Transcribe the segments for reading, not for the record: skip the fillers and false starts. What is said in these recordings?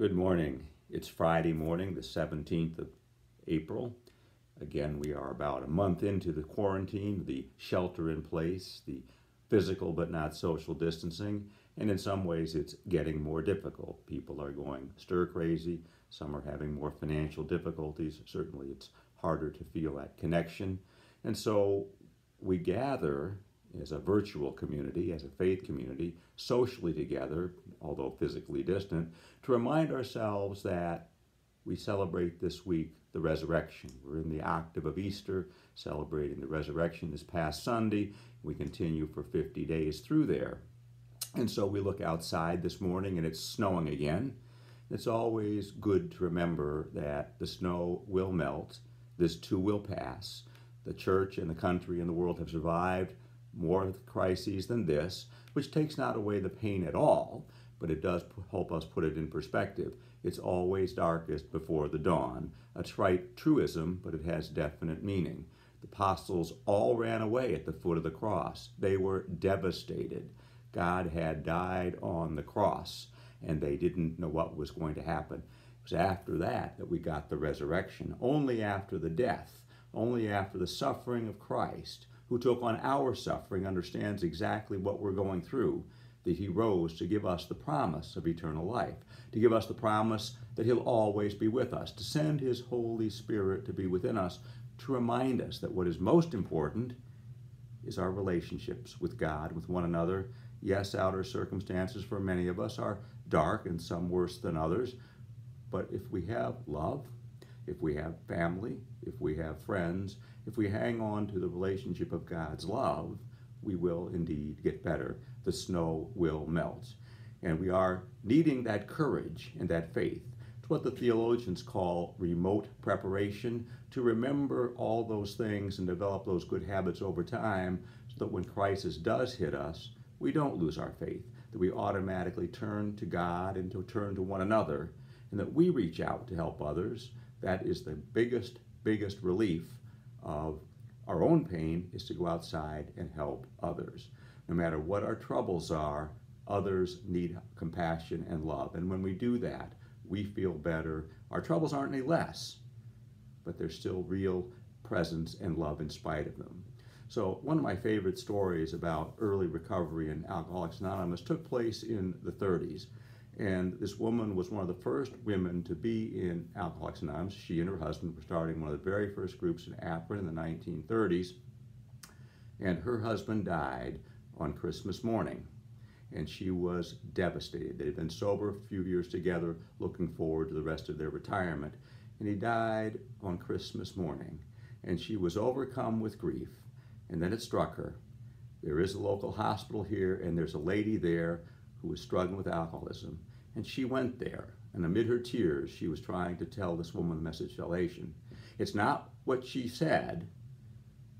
Good morning. It's Friday morning, the 17th of April. Again, we are about a month into the quarantine, the shelter in place, the physical but not social distancing, and in some ways it's getting more difficult. People are going stir crazy. Some are having more financial difficulties. Certainly it's harder to feel that connection. And so we gather as a virtual community, as a faith community, socially together, although physically distant, to remind ourselves that we celebrate this week the resurrection. We're in the octave of Easter, celebrating the resurrection this past Sunday. We continue for 50 days through there. And so we look outside this morning and it's snowing again. It's always good to remember that the snow will melt. This too will pass. The church and the country and the world have survived more crises than this, which takes not away the pain at all, but it does help us put it in perspective. It's always darkest before the dawn. A trite truism, but it has definite meaning. The apostles all ran away at the foot of the cross. They were devastated. God had died on the cross, and they didn't know what was going to happen. It was after that that we got the resurrection. Only after the death, only after the suffering of Christ, who took on our suffering, understands exactly what we're going through, that he rose to give us the promise of eternal life, to give us the promise that he'll always be with us, to send his Holy Spirit to be within us, to remind us that what is most important is our relationships with God, with one another. Yes, outer circumstances for many of us are dark and some worse than others, but if we have love, if we have family, if we have friends, if we hang on to the relationship of God's love, we will indeed get better. The snow will melt. And we are needing that courage and that faith. It's what the theologians call remote preparation, to remember all those things and develop those good habits over time so that when crisis does hit us, we don't lose our faith, that we automatically turn to God and to turn to one another, and that we reach out to help others. That is the biggest relief of our own pain, is to go outside and help others. No matter what our troubles are, others need compassion and love. And when we do that, we feel better. Our troubles aren't any less, but there's still real presence and love in spite of them. So one of my favorite stories about early recovery in Alcoholics Anonymous took place in the 30s. And this woman was one of the first women to be in Alcoholics Anonymous. She and her husband were starting one of the very first groups in Akron in the 1930s. And her husband died on Christmas morning. And she was devastated. They had been sober a few years together, looking forward to the rest of their retirement. And he died on Christmas morning. And she was overcome with grief. And then it struck her. There is a local hospital here, and there's a lady there who was struggling with alcoholism. And she went there, and amid her tears, she was trying to tell this woman the message of salvation. It's not what she said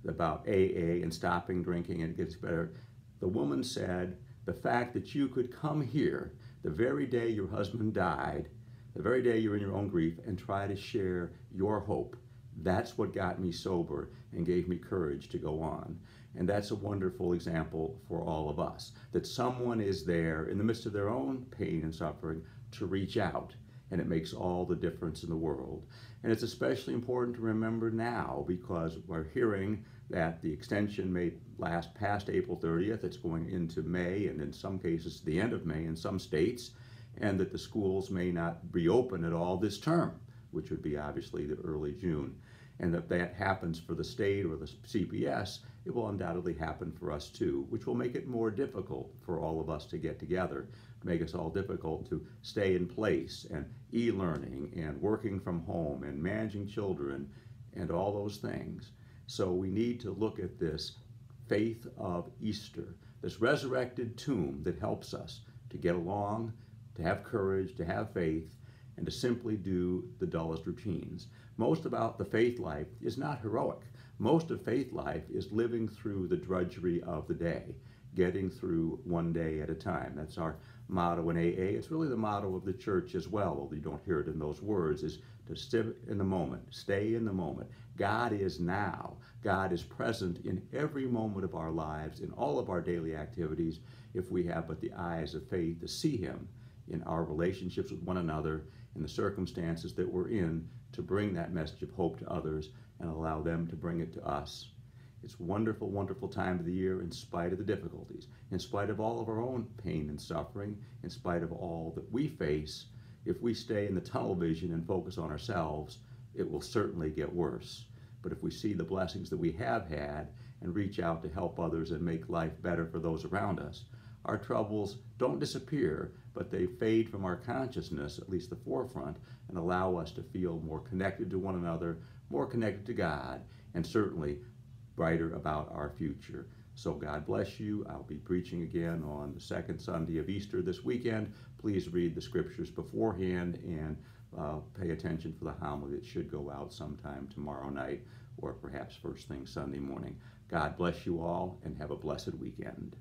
about AA and stopping drinking and it gets better. The woman said, the fact that you could come here the very day your husband died, the very day you're in your own grief, and try to share your hope, that's what got me sober and gave me courage to go on. And that's a wonderful example for all of us, that someone is there in the midst of their own pain and suffering to reach out, and it makes all the difference in the world. And it's especially important to remember now because we're hearing that the extension may last past April 30th. It's going into May, and in some cases the end of May in some states, and that the schools may not reopen at all this term, which would be obviously the early June. And if that happens for the state or the CPS, it will undoubtedly happen for us too, which will make it more difficult for all of us to get together, make us all difficult to stay in place, and e-learning and working from home and managing children and all those things. So we need to look at this faith of Easter, this resurrected tomb that helps us to get along, to have courage, to have faith, and to simply do the dullest routines. Most about the faith life is not heroic. Most of faith life is living through the drudgery of the day, getting through one day at a time. That's our motto in AA. It's really the motto of the church as well, although you don't hear it in those words, is to sit in the moment, stay in the moment. God is now. God is present in every moment of our lives, in all of our daily activities, if we have but the eyes of faith to see him in our relationships with one another, in the circumstances that we're in, to bring that message of hope to others and allow them to bring it to us. It's a wonderful, wonderful time of the year in spite of the difficulties, in spite of all of our own pain and suffering, in spite of all that we face. If we stay in the tunnel vision and focus on ourselves, it will certainly get worse. But if we see the blessings that we have had and reach out to help others and make life better for those around us, our troubles don't disappear, but they fade from our consciousness, at least the forefront, and allow us to feel more connected to one another, more connected to God, and certainly brighter about our future. So God bless you. I'll be preaching again on the second Sunday of Easter this weekend. Please read the scriptures beforehand and pay attention for the homily that should go out sometime tomorrow night or perhaps first thing Sunday morning. God bless you all and have a blessed weekend.